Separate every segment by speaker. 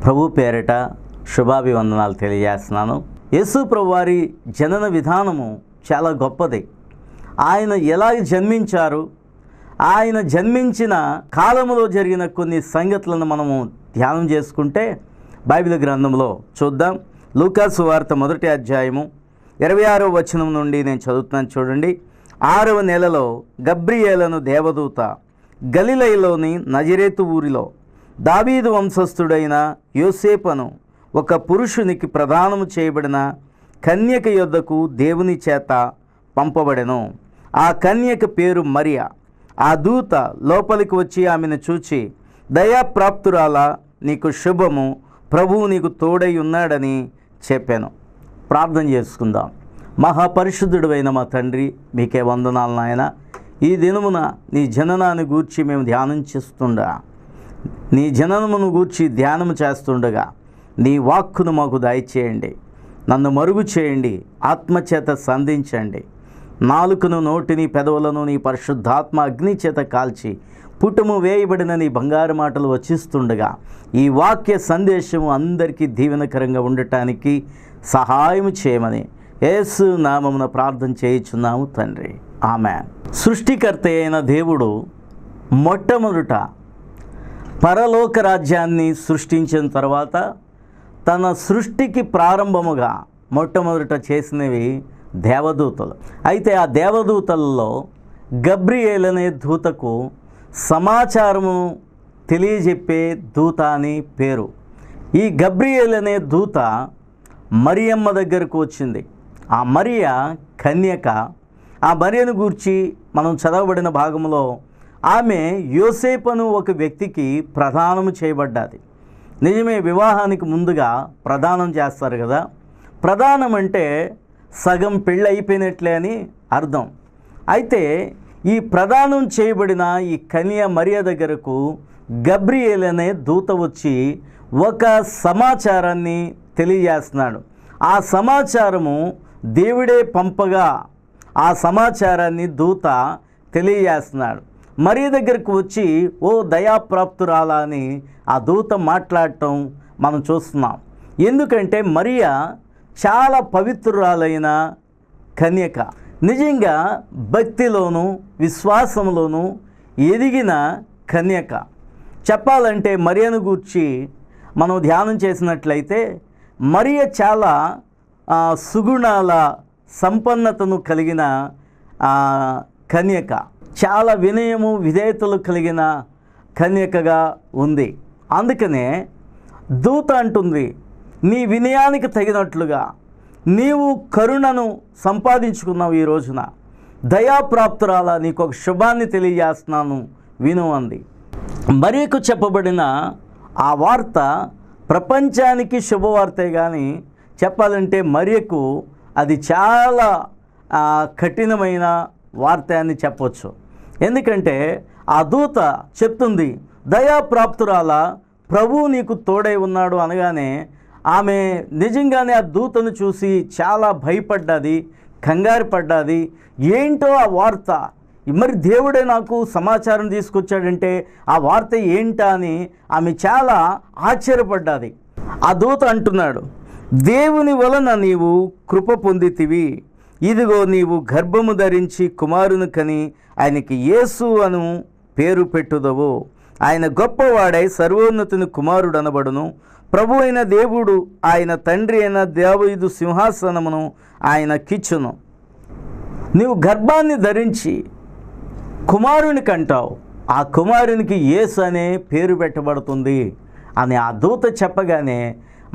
Speaker 1: ప్రభు పేరిట శుభాభివందనాలు తెలియజేస్తున్నాను. యేసు ప్రభు వారి జనన విధానము చాలా గొప్పది. ఆయన ఎలా జన్మించారు, ఆయన జన్మించిన కాలంలో జరిగిన కొన్ని సంగతులను మనము ధ్యానం చేసుకుంటే బైబిల్ గ్రంథంలో చూద్దాం. లూకా సువార్త 1వ అధ్యాయము 26వ వచనం నుండి నేను చదువుతున్నాను చూడండి. 6వ నెలలో గబ్రియేలును దేవదూత గలిలయలోని నజరేతు ఊరిలో దావీదు వంశస్థుడైన యోసేపును ఒక పురుషునికి ప్రదానము చేయబడిన కన్యక యొద్దకు దేవుని చేత పంపబడెను. ఆ కన్యక పేరు మరియ. ఆ దూత లోపలికి వచ్చి ఆమెను చూచి, దయాప్రాప్తురాలా, నీకు శుభము, ప్రభువు నీకు తోడై ఉన్నాడని చెప్పాను. ప్రార్థన చేసుకుందాం. మహాపరిశుద్ధుడైన మా తండ్రి, మీకే వందనాలు నాయన. ఈ దినమున నీ జననాన్ని గూర్చి మేము ధ్యానం చేస్తుండగా, నీ జననమును గూర్చి ధ్యానం చేస్తుండగా నీ వాక్కును మాకు దయచేయండి. నన్ను మరుగు చేయండి, ఆత్మచేత సంధించండి. నాలుకను, నోటిని, పెదవులను నీ పరిశుద్ధాత్మ అగ్ని చేత కాల్చి పుటము వేయబడిన నీ బంగారు మాటలు వచిస్తుండగా ఈ వాక్య సందేశము అందరికీ దీవెనకరంగా ఉండటానికి సహాయం చేయమని యేసు నామమున ప్రార్థన చేయుచున్నాము తండ్రి, ఆమేన్. సృష్టికర్త అయిన దేవుడు మొట్టమొదట పరలోక రాజ్యాన్ని సృష్టించిన తర్వాత తన సృష్టికి ప్రారంభముగా మొట్టమొదట చేసినవి దేవదూతలు. అయితే ఆ దేవదూతలలో గబ్రియేలు అనే దూతకు సమాచారము తెలియజెప్పే దూత అని పేరు. ఈ గబ్రియేలు అనే దూత మరియమ్మ దగ్గరకు వచ్చింది. ఆ మరియ కన్యక. ఆ మరియను గూర్చి మనం చదవబడిన భాగంలో ఆమె యోసేపును ఒక వ్యక్తికి ప్రదానము చేయబడ్డది. నిజమే, వివాహానికి ముందుగా ప్రదానం చేస్తారు కదా. ప్రదానం అంటే సగం పెళ్ళి అయిపోయినట్లే అని అర్థం. అయితే ఈ ప్రదానం చేయబడిన ఈ కన్య మరియ దగ్గరకు గబ్రియేలు అనే దూత వచ్చి ఒక సమాచారాన్ని తెలియజేస్తున్నాడు. ఆ సమాచారము దేవుడే పంపగా ఆ సమాచారాన్ని దూత తెలియజేస్తున్నాడు. మరియ దగ్గరకు వచ్చి, ఓ దయాప్రాప్తురాలా అని ఆ దూత మాట్లాడటం మనం చూస్తున్నాం. ఎందుకంటే మరియ చాలా పవిత్రురాలైన కన్యక. నిజంగా భక్తిలోను విశ్వాసంలోను ఎదిగిన కన్యక. చెప్పాలంటే మరియను గూర్చి మనం ధ్యానం చేసినట్లయితే మరియ చాలా సుగుణాల సంపన్నతను కలిగిన కన్యక. చాలా వినయము విధేయతలు కలిగిన కన్యకగా ఉంది. అందుకనే దూత అంటుంది, నీ వినయానికి తగినట్లుగా నీవు కరుణను సంపాదించుకున్నావు. ఈ రోజున దయాప్రాప్తురాలా, నీకు ఒక శుభాన్ని తెలియజేస్తున్నాను, విను అంది. మరియకు చెప్పబడిన ఆ వార్త ప్రపంచానికి శుభవార్తే, కానీ చెప్పాలంటే మరియకు అది చాలా కఠినమైన వార్త అని చెప్పవచ్చు. ఎందుకంటే ఆ దూత చెప్తుంది, దయాప్రాప్తురాలా, ప్రభువు నీకు తోడై ఉన్నాడు అనగానే ఆమె నిజంగానే ఆ దూతను చూసి చాలా భయపడ్డది, కంగారు పడ్డది. ఏంటో ఆ వార్త, మరి దేవుడే నాకు సమాచారం తీసుకొచ్చాడంటే ఆ వార్త ఏంటా అని ఆమె చాలా ఆశ్చర్యపడ్డది. ఆ దూత అంటున్నాడు, దేవుని వలన నీవు కృప పొందితివి, ఇదిగో నీవు గర్భము ధరించి కుమారుని కని ఆయనకి యేసు అను పేరు పెట్టుదవు. ఆయన గొప్పవాడై సర్వోన్నతుని కుమారుడు అనబడును. ప్రభు అయిన దేవుడు ఆయన తండ్రి అయిన దావీదు సింహాసనమును ఆయన కిచ్చును. నీవు గర్భాన్ని ధరించి కుమారుని కంటావు, ఆ కుమారునికి యేసు అనే పేరు పెట్టబడుతుంది అని ఆ దూత చెప్పగానే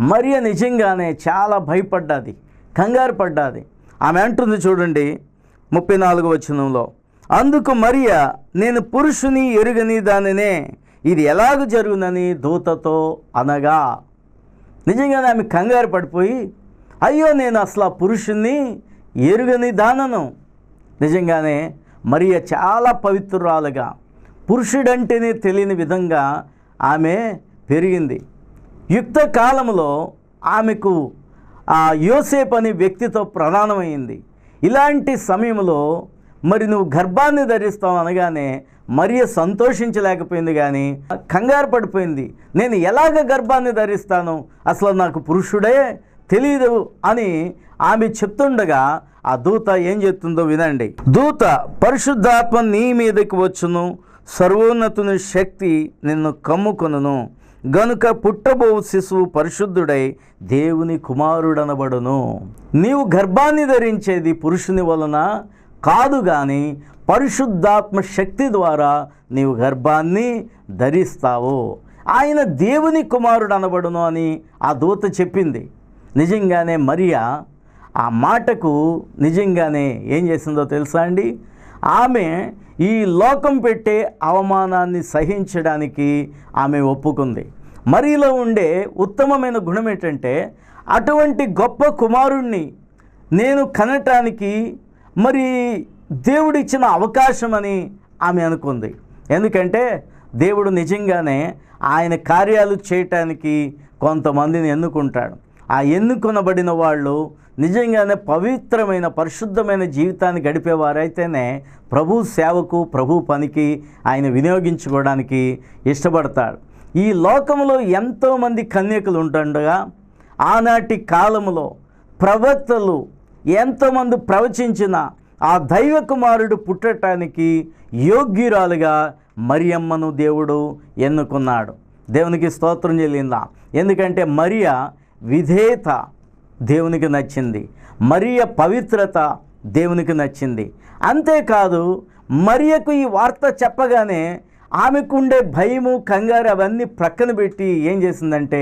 Speaker 1: మరియ నిజంగానే చాలా భయపడ్డది, కంగారు పడ్డది. ఆమె అంటుంది చూడండి 34వ వచనంలో, అందుకు మరియ, నేను పురుషుని ఎరుగని దానినే, ఇది ఎలాగ జరుగునని దూతతో అనగా. నిజంగానే ఆమె కంగారు పడిపోయి, అయ్యో నేను అసలు ఆ పురుషుణ్ణి ఎరుగని దానను. నిజంగానే మరియ చాలా పవిత్రురాలుగా, పురుషుడంటేనే తెలియని విధంగా ఆమె పెరిగింది. యుక్త కాలంలో ఆమెకు ఆ యోసేపు అనే వ్యక్తితో ప్రధానమైంది. ఇలాంటి సమయంలో మరి నువ్వు గర్భాన్ని ధరిస్తావు అనగానే మరియ సంతోషించలేకపోయింది, కానీ కంగారు పడిపోయింది. నేను ఎలాగ గర్భాన్ని ధరిస్తాను, అసలు నాకు పురుషుడే తెలియదు అని ఆమె చెప్తుండగా ఆ దూత ఏం చెప్తుందో వినండి. దూత, పరిశుద్ధాత్మ నీ మీదకి వచ్చును, సర్వోన్నతుని శక్తి నిన్ను కమ్ముకొనును, గనుక పుట్టబో శిశువు పరిశుద్ధుడై దేవుని కుమారుడనబడును. నీవు గర్భాన్ని ధరించేది పురుషుని వలన కాదు, కానీ పరిశుద్ధాత్మ శక్తి ద్వారా నీవు గర్భాన్ని ధరిస్తావు. ఆయన దేవుని కుమారుడు అనబడును అని ఆ దూత చెప్పింది. నిజంగానే మరియా ఆ మాటకు నిజంగానే ఏం చేసిందో తెలుసా అండి? ఆమె ఈ లోకం పెట్టే అవమానాన్ని సహించడానికి ఆమె ఒప్పుకుంది. మరియలో ఉండే ఉత్తమమైన గుణం ఏంటంటే, అటువంటి గొప్ప కుమారుణ్ణి నేను కనటానికి మరి దేవుడిచ్చిన అవకాశం అని ఆమె అనుకుంది. ఎందుకంటే దేవుడు నిజంగానే ఆయన కార్యాలు చేయటానికి కొంతమందిని ఎన్నుకుంటాడు. ఆ ఎన్నుకొనబడిన వాళ్ళు నిజంగానే పవిత్రమైన పరిశుద్ధమైన జీవితాన్ని గడిపేవారైతేనే ప్రభు సేవకు, ప్రభు పనికి ఆయన వినియోగించుకోవడానికి ఇష్టపడతాడు. ఈ లోకంలో ఎంతోమంది కన్యకలు ఉంటుండగా ఆనాటి కాలంలో ప్రవక్తలు ఎంతోమంది ప్రవచించిన ఆ దైవ కుమారుడు పుట్టడానికి యోగ్యురాలుగా మరియమ్మను దేవుడు ఎన్నుకున్నాడు. దేవునికి స్తోత్రం చెల్లిందా. ఎందుకంటే మరియ విధేయత దేవునికి నచ్చింది, మరియ పవిత్రత దేవునికి నచ్చింది. అంతేకాదు, మరియకు ఈ వార్త చెప్పగానే ఆమెకుండే భయము, కంగారు అవన్నీ ప్రక్కన పెట్టి ఏం చేసిందంటే,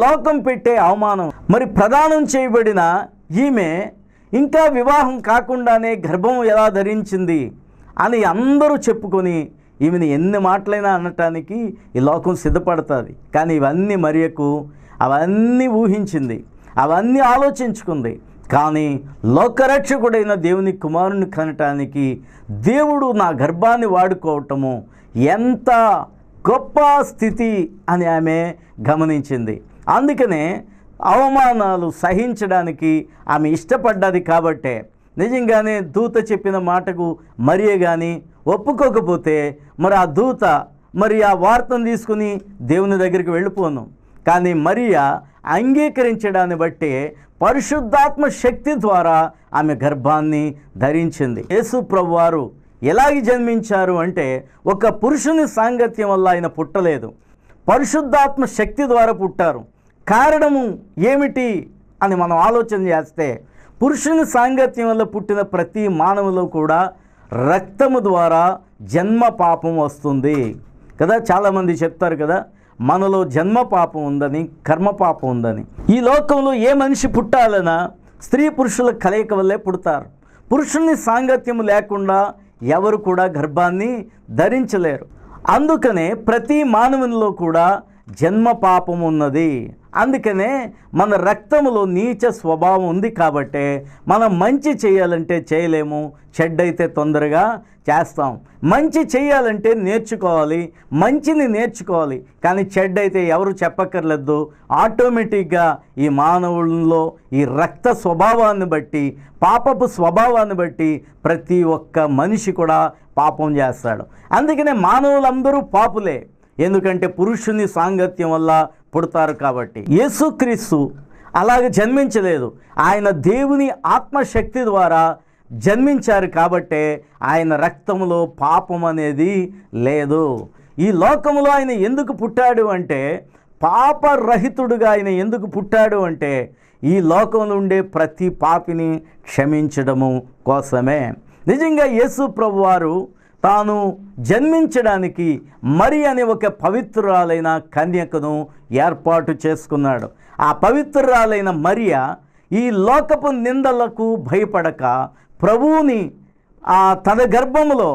Speaker 1: లోకం పెట్టే అవమానం, మరి ప్రదానం చేయబడిన ఈమె ఇంకా వివాహం కాకుండానే గర్భం ఎలా ధరించింది అని అందరూ చెప్పుకొని ఈమెను ఎన్ని మాటలైనా అనటానికి ఈ లోకం సిద్ధపడుతుంది. కానీ ఇవన్నీ మరియకు అవన్నీ ఊహించింది, అవన్నీ ఆలోచించుకుంది. కానీ లోకరక్షకుడైన దేవుని కుమారుని కనటానికి దేవుడు నా గర్భాన్ని వాడుకోవటము ఎంత గొప్ప స్థితి అని ఆమె గమనించింది. అందుకనే అవమానాలు సహించడానికి ఆమె ఇష్టపడ్డది. కాబట్టే నిజంగానే దూత చెప్పిన మాటకు మరియ కానీ ఒప్పుకోకపోతే మరి ఆ దూత మరి ఆ వార్తను తీసుకుని దేవుని దగ్గరికి వెళ్ళిపోను. కానీ మరియ అంగీకరించడాన్ని బట్టి పరిశుద్ధాత్మ శక్తి ద్వారా ఆమె గర్భాన్ని ధరించింది. యేసు ప్రభువారు ఎలాగ జన్మించారు అంటే, ఒక పురుషుని సాంగత్యం వల్ల ఆయన పుట్టలేదు, పరిశుద్ధాత్మ శక్తి ద్వారా పుట్టారు. కారణము ఏమిటి అని మనం ఆలోచన చేస్తే, పురుషుని సాంగత్యం వల్ల పుట్టిన ప్రతి మానవులో కూడా రక్తము ద్వారా జన్మ పాపం వస్తుంది కదా. చాలామంది చెప్తారు కదా, మనలో జన్మ పాపం ఉందని, కర్మ పాపం ఉందని. ఈ లోకంలో ఏ మనిషి పుట్టాలన్నా స్త్రీ పురుషుల కలయిక వల్లే పుడతారు. పురుషుని సాంగత్యం లేకుండా ఎవరు కూడా గర్భాన్ని ధరించలేరు. అందుకనే ప్రతి మానవునిలో కూడా జన్మ పాపం ఉన్నది. అందుకనే మన రక్తములో నీచ స్వభావం ఉంది. కాబట్టే మనం మంచి చేయాలంటే చేయలేము, చెడ్డైతే తొందరగా చేస్తాం. మంచి చేయాలంటే నేర్చుకోవాలి, మంచిని నేర్చుకోవాలి. కానీ చెడ్డైతే ఎవరు చెప్పక్కర్లేదు. ఆటోమేటిక్గా ఈ మానవుల్లో ఈ రక్త స్వభావాన్ని బట్టి, పాపపు స్వభావాన్ని బట్టి ప్రతి ఒక్క మనిషి కూడా పాపం చేస్తాడు. అందుకనే మానవులందరూ పాపులే. ఎందుకంటే పురుషుని సాంగత్యం వల్ల పుడతారు. కాబట్టి యేసుక్రీస్తు అలాగే జన్మించలేదు, ఆయన దేవుని ఆత్మశక్తి ద్వారా జన్మించారు. కాబట్టే ఆయన రక్తంలో పాపం అనేది లేదు. ఈ లోకంలో ఆయన ఎందుకు పుట్టాడు అంటే, పాపరహితుడుగా ఆయన ఎందుకు పుట్టాడు అంటే, ఈ లోకంలో ఉండే ప్రతి పాపిని క్షమించడము కోసమే. నిజంగా యేసు ప్రభువారు తాను జన్మించడానికి మరి అనే ఒక పవిత్రురాలైన కన్యకను ఏర్పాటు చేసుకున్నాడు. ఆ పవిత్రురాలైన మరియ ఈ లోకపు నిందలకు భయపడక ప్రభువుని తన గర్భములో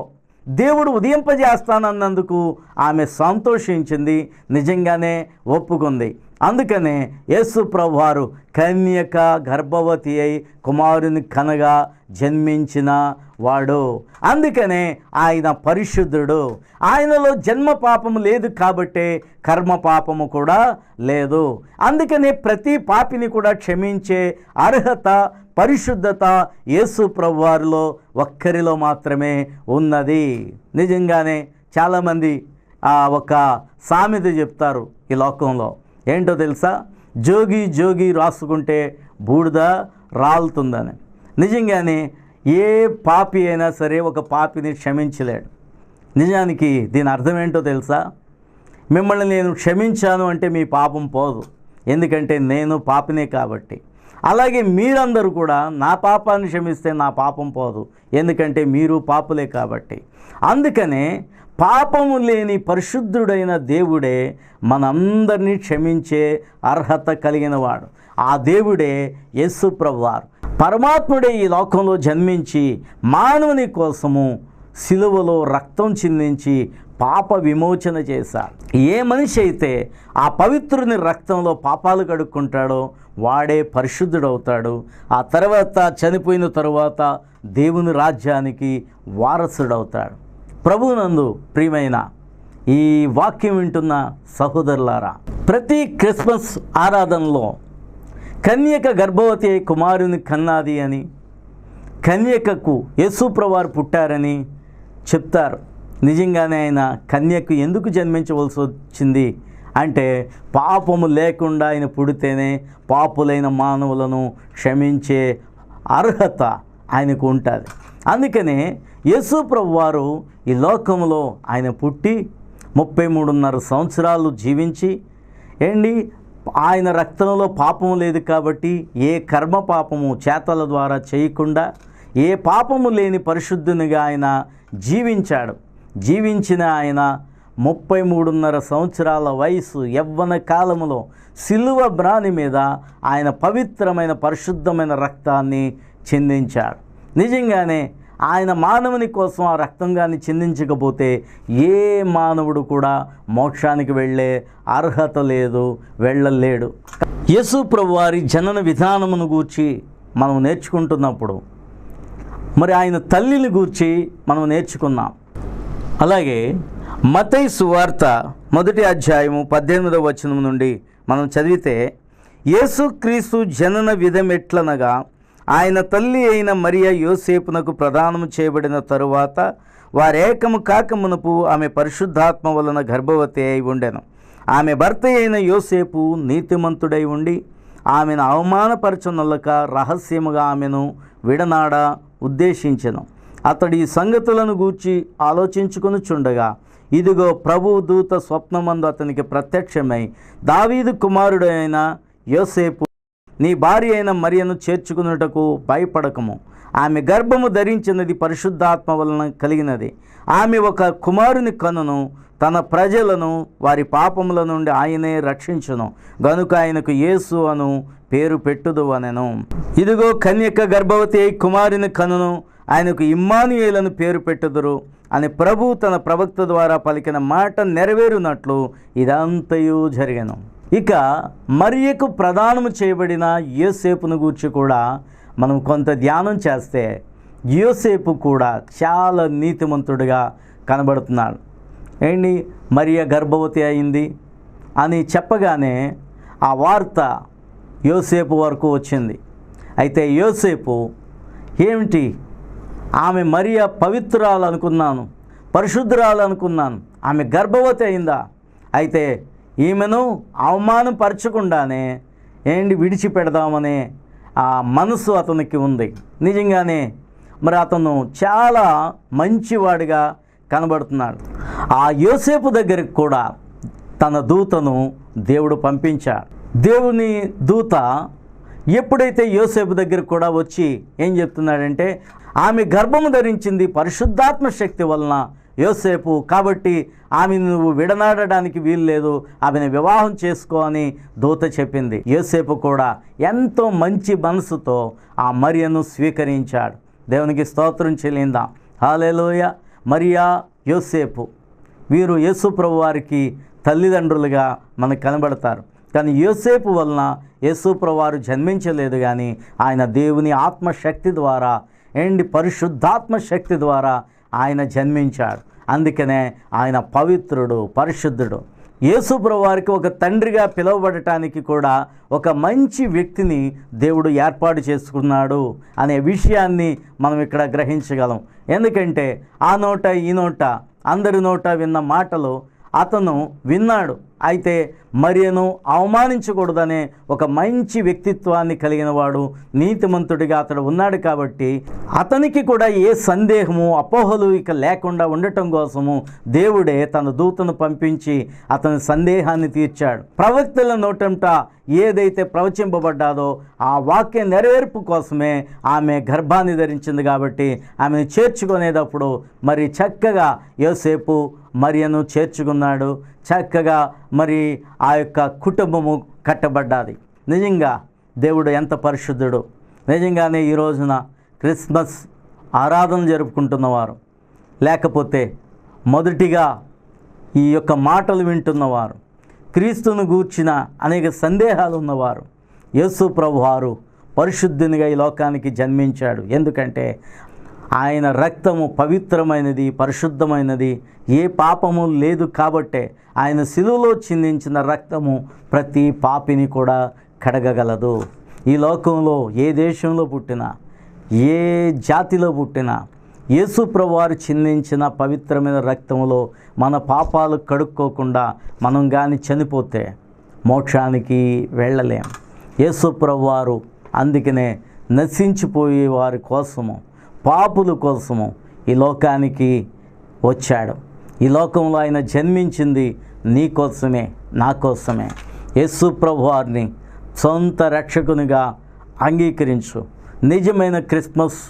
Speaker 1: దేవుడు ఉదయింపజేస్తానన్నందుకు ఆమె సంతోషించింది, నిజంగానే ఒప్పుకుంది. అందుకనే యేసు ప్రభువారు కన్యక గర్భవతి అయి కుమారుని కనగా జన్మించిన వాడు. అందుకనే ఆయన పరిశుద్ధుడు. ఆయనలో జన్మ పాపము లేదు కాబట్టే కర్మ పాపము కూడా లేదు. అందుకనే ప్రతి పాపిని కూడా క్షమించే అర్హత, పరిశుద్ధత యేసు ప్రభువారిలో ఒక్కరిలో మాత్రమే ఉన్నది. నిజంగానే చాలామంది ఒక సామెత చెప్తారు ఈ లోకంలో. ఏంటో తెలుసా? జోగి జోగి రాసుకుంటే బూడిద రాలుతుందని. నిజంగానే ఏ పాపి అయినా సరే ఒక పాపిని క్షమించలేడు. నిజానికి దీని అర్థం ఏంటో తెలుసా? మిమ్మల్ని నేను క్షమించాను అంటే మీ పాపం పోదు, ఎందుకంటే నేను పాపినే కాబట్టి. అలాగే మీరందరూ కూడా నా పాపాన్ని క్షమిస్తే నా పాపం పోదు, ఎందుకంటే మీరు పాపులే కాబట్టి. అందుకనే పాపము లేని పరిశుద్ధుడైన దేవుడే మనందరినీ క్షమించే అర్హత కలిగిన వాడు. ఆ దేవుడే యేసు ప్రభువారు. పరమాత్ముడే ఈ లోకంలో జన్మించి మానవుని కోసము సిలువలో రక్తం చిందించి పాప విమోచన చేశాడు. ఏ మనిషి అయితే ఆ పవిత్రుని రక్తంలో పాపాలు కడుక్కుంటాడో వాడే పరిశుద్ధుడవుతాడు. ఆ తర్వాత చనిపోయిన తరువాత దేవుని రాజ్యానికి వారసుడవుతాడు. ప్రభువునందు ప్రియమైన ఈ వాక్యం వింటున్న సహోదరులారా, ప్రతి క్రిస్మస్ ఆరాధనలో కన్యక గర్భవతి అయి కుమారుని కన్నాది అని, కన్యకకు యేసు ప్రభువారు పుట్టారని చెప్తారు. నిజంగానే ఆయన కన్యకు ఎందుకు జన్మించవలసి వచ్చింది అంటే, పాపము లేకుండా ఆయన పుడితేనే పాపులైన మానవులను క్షమించే అర్హత ఆయనకు ఉంటుంది. అందుకనే యేసు ప్రభువారు ఈ లోకంలో ఆయన పుట్టి 33.5 సంవత్సరాలు జీవించి ఆయన రక్తంలో పాపము లేదు కాబట్టి ఏ కర్మ పాపము చేతల ద్వారా చేయకుండా ఏ పాపము లేని పరిశుద్ధునిగా ఆయన జీవించాడు. జీవించిన ఆయన 33.5 సంవత్సరాల వయసు యవ్వన కాలములో సిలువ బ్రాని మీద ఆయన పవిత్రమైన పరిశుద్ధమైన రక్తాన్ని చిందించాడు. నిజంగానే ఆయన మానవుని కోసం ఆ రక్తంగాన్ని చిందించకపోతే ఏ మానవుడు కూడా మోక్షానికి వెళ్ళే అర్హత లేదు, వెళ్ళలేడు. యేసు ప్రభువారి జనన విధానమును గూర్చి మనం నేర్చుకుంటున్నప్పుడు మరి ఆయన తల్లిని గూర్చి మనం నేర్చుకున్నాం. అలాగే మత్తయి సువార్త 1వ అధ్యాయము 18వ వచనం నుండి మనం చదివితే, యేసుక్రీస్తు జనన విధం ఎట్లనగా, ఆయన తల్లి అయిన మరియ యోసేపునకు ప్రదానము చేయబడిన తరువాత వారేకము కాకమునపు ఆమె పరిశుద్ధాత్మ వలన గర్భవతి అయి ఉండెను. ఆమె భర్త అయిన యోసేపు నీతిమంతుడై ఉండి ఆమెను అవమానపరచునొల్లక రహస్యముగా ఆమెను విడనాడ ఉద్దేశించెను. అతడు ఈ సంగతులను గూర్చి ఆలోచించుకొనుచుండగా, ఇదిగో ప్రభువు దూత స్వప్నమందు అతనికి ప్రత్యక్షమై, దావీదు కుమారుడైన యోసేపు, నీ భార్య అయిన మరియను చేర్చుకున్నటకు భయపడకము. ఆమె గర్భము ధరించినది పరిశుద్ధాత్మ వలన కలిగినది. ఆమె ఒక కుమారుని కనును, తన ప్రజలను వారి పాపముల నుండి ఆయనే రక్షించును. గనుక ఆయనకు యేసు అను పేరు పెట్టుదు అనెను. ఇదిగో కన్యక గర్భవతి అయి కుమారుని కనును, ఆయనకు ఇమ్మానుయేలను పేరు పెట్టుదురు అని ప్రభువు తన ప్రవక్త ద్వారా పలికిన మాట నెరవేరునట్లు ఇదంతయు జరిగెను. ఇక మరియకు ప్రదానము చేయబడిన యోసేపును గూర్చి కూడా మనం కొంత ధ్యానం చేస్తే, యోసేపు కూడా చాలా నీతిమంతుడిగా కనబడుతున్నాడు. మరియ గర్భవతి అయింది అని చెప్పగానే ఆ వార్త యోసేపు వరకు వచ్చింది. అయితే యోసేపు ఏమిటి, ఆమె మరియ పవిత్రురాలు అనుకున్నాను, పరిశుద్ధురాలు అనుకున్నాను, ఆమె గర్భవతి అయిందా? అయితే ఈమెను అవమానపరచకుండానే విడిచిపెడదామనే ఆ మనసు అతనికి ఉంది. నిజంగానే మరి అతను చాలా మంచివాడిగా కనబడుతున్నాడు. ఆ యోసేపు దగ్గరికి కూడా తన దూతను దేవుడు పంపించాడు. దేవుని దూత ఎప్పుడైతే యోసేపు దగ్గరికి కూడా వచ్చి ఏం చెప్తున్నాడంటే, ఆమె గర్భము ధరించింది పరిశుద్ధాత్మ శక్తి వలన యోసేపు, కాబట్టి ఆమెను నువ్వు విడనాడడానికి వీలు లేదు, ఆమెను వివాహం చేసుకో అని దూత చెప్పింది. యోసేపు కూడా ఎంతో మంచి మనసుతో ఆ మరియను స్వీకరించాడు. దేవునికి స్తోత్రం చెల్లిందాం. హల్లెలూయా. మరియా, యోసేపు వీరు యేసు ప్రభు వారికి తల్లిదండ్రులుగా మనకు కనబడతారు. కానీ యోసేపు వలన యేసు ప్రభు వారు జన్మించలేదు, కానీ ఆయన దేవుని ఆత్మశక్తి ద్వారా పరిశుద్ధాత్మ శక్తి ద్వారా ఆయన జన్మించాడు. అందుకనే ఆయన పవిత్రుడు, పరిశుద్ధుడు. యేసు ప్రభు వారికి ఒక తండ్రిగా పిలువబడటానికి కూడా ఒక మంచి వ్యక్తిని దేవుడు ఏర్పాటు చేసుకున్నాడు అనే విషయాన్ని మనం ఇక్కడ గ్రహించగలం. ఎందుకంటే ఆ నోట ఈ నోట అందరి నోట విన్న మాటలు అతను విన్నాడు. అయితే మరియను అవమానించకూడదనే ఒక మంచి వ్యక్తిత్వాన్ని కలిగిన వాడు, నీతిమంతుడిగా అతడు ఉన్నాడు. కాబట్టి అతనికి కూడా ఏ సందేహము అపోహలు ఇక లేకుండా ఉండటం కోసము దేవుడే తన దూతను పంపించి అతని సందేహాన్ని తీర్చాడు. ప్రవక్తల నోటంట ఏదైతే ప్రవచింపబడ్డాదో ఆ వాక్య నెరవేర్పు కోసమే ఆమె గర్భాన్ని ధరించింది. కాబట్టి ఆమెను చేర్చుకునేటప్పుడు మరి చక్కగా యోసేపు మరియను చేర్చుకున్నాడు. చక్కగా మరి ఆ యొక్క కుటుంబము కట్టబడ్డాది. నిజంగా దేవుడు ఎంత పరిశుద్ధుడు. నిజంగానే ఈ రోజున క్రిస్మస్ ఆరాధన జరుపుకుంటున్నవారు, లేకపోతే మొదటిగా ఈ యొక్క మాటలు వింటున్నవారు, క్రీస్తును గూర్చిన అనేక సందేహాలు ఉన్నవారు, యేసు ప్రభువారు పరిశుద్ధునిగా ఈ లోకానికి జన్మించాడు. ఎందుకంటే ఆయన రక్తము పవిత్రమైనది, పరిశుద్ధమైనది, ఏ పాపము లేదు. కాబట్టే ఆయన శిలువలో చిందించిన రక్తము ప్రతి పాపిని కూడా కడగగలదు. ఈ లోకంలో ఏ దేశంలో పుట్టినా, ఏ జాతిలో పుట్టినా యేసు ప్రభువారు చిందించిన పవిత్రమైన రక్తములో మన పాపాలు కడుక్కోకుండా మనం కానీ చనిపోతే మోక్షానికి వెళ్ళలేం. యేసు ప్రభువారు అందుకనే నశించిపోయే వారి కోసము, పాపుల కోసము ఈ లోకానికి వచ్చాడు. ఈ లోకంలో ఆయన జన్మించింది నీ కోసమే, నా కోసమే. యేసు ప్రభువారిని సొంత రక్షకునిగా అంగీకరించు. నిజమైన క్రిస్మస్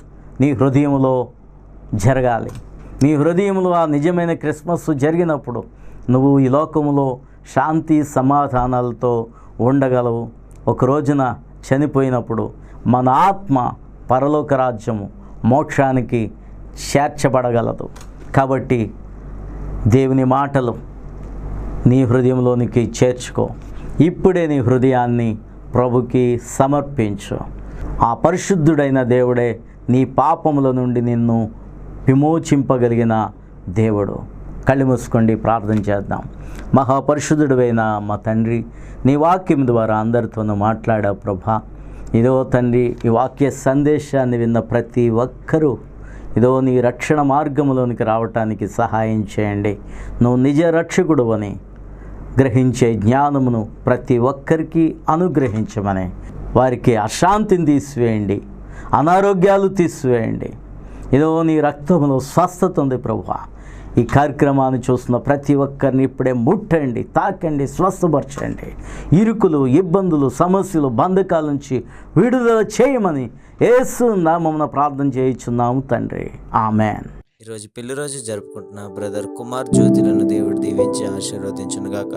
Speaker 1: నీ హృదయంలో జరగాలి. నీ హృదయంలో ఆ నిజమైన క్రిస్మస్ జరిగినప్పుడు నువ్వు ఈ లోకంలో శాంతి సమాధానాలతో ఉండగలవు. ఒక రోజున చనిపోయినప్పుడు మన ఆత్మ పరలోక రాజ్యము, మోక్షానికి చేర్చబడగలదు. కాబట్టి దేవుని మాటలు నీ హృదయంలోనికి చేర్చుకో. ఇప్పుడే నీ హృదయాన్ని ప్రభుకి సమర్పించు. ఆ పరిశుద్ధుడైన దేవుడే నీ పాపముల నుండి నిన్ను విమోచింపగలిగిన దేవుడు. కళ్ళు మూసుకోండి, ప్రార్థన చేద్దాం. మహాపరిశుద్ధుడైన మా తండ్రి, నీ వాక్యం ద్వారా అందరితోనూ మాట్లాడా ప్రభా. ఇదో తండ్రి, ఈ వాక్య సందేశాన్ని విన్న ప్రతి ఒక్కరూ ఇదో నీ రక్షణ మార్గంలోనికి రావటానికి సహాయం చేయండి. నువ్వు నిజ రక్షకుడు అని గ్రహించే జ్ఞానమును ప్రతి ఒక్కరికి అనుగ్రహించమని, వారికి అశాంతిని తీసివేయండి, అనారోగ్యాలు తీసివేయండి. ఇదో నీ రక్తంలో స్వస్థత ఉంది ప్రభువా. ఈ కార్యక్రమాన్ని చూస్తున్న ప్రతి ఒక్కరిని ఇప్పుడే ముట్టండి, తాకండి, స్వస్థపరచండి. ఇరుకులు, ఇబ్బందులు, సమస్యలు, బంధకాల నుంచి విడుదల చేయమని యేసు నామమున ప్రార్థన చేయుచున్నాము తండ్రి, ఆమెన్.
Speaker 2: ఈరోజు పెళ్లి రోజు జరుపుకుంటున్న బ్రదర్ కుమార్ జ్యోతిలను దేవుడు దీవించి ఆశీర్వదించునుగాక.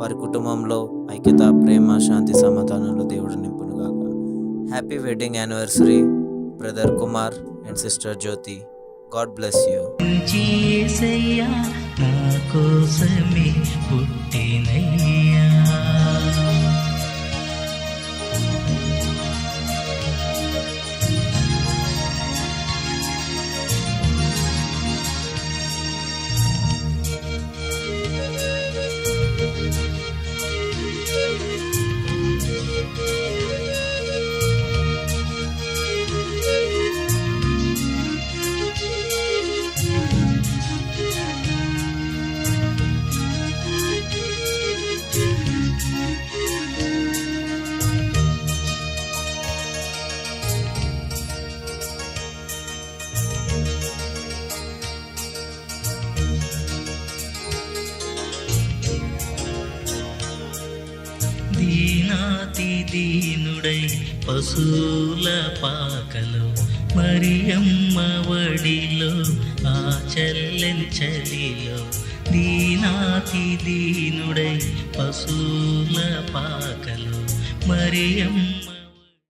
Speaker 2: వారి కుటుంబంలో ఐక్యత, ప్రేమ, శాంతి, సమాధానంలో దేవుడు నింపునుగాక. Happy wedding anniversary brother Kumar and sister Jyoti. God bless you.
Speaker 3: జీసయ్యా నా కోసమే పుట్టినయ్యా. దీనాతి దీనుడై పశువుల పాకలో, మరియమ్మ వడిలో, ఆ చెల్లెంచలిలో. దీనాతి దీనుడై పశువుల పాకలో, మరియమ్మ